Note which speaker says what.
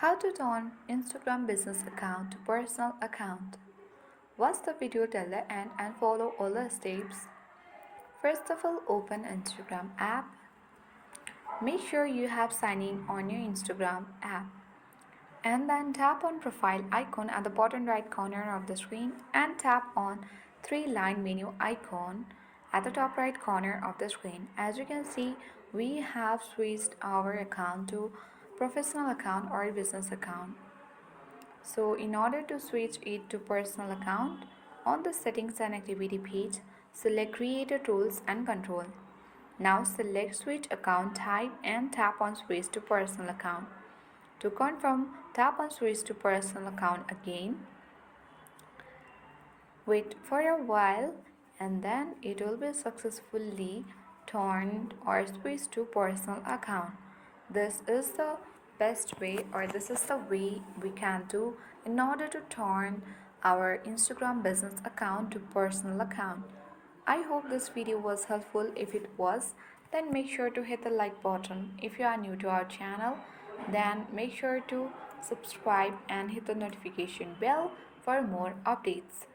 Speaker 1: How to turn Instagram business account to personal account. Watch the video till the end and follow all the steps. First of all, open Instagram app. Make sure you have signed in on your Instagram app. And then tap on profile icon at the bottom right corner of the screen and tap on three-line menu icon at the top right corner of the screen. As you can see, we have switched our account to professional account or business account. So in order to switch it to personal account, on the settings and activity page, select creator tools and control. Now select switch account type and tap on switch to personal account. To confirm, tap on switch to personal account again. Wait for a while and then it will be successfully turned or switched to personal account. This is the best way, or this is the way we can do in order to turn our Instagram business account to personal account. I hope this video was helpful. If it was, then make sure to hit the like button. If you are new to our channel, then make sure to subscribe and hit the notification bell for more updates.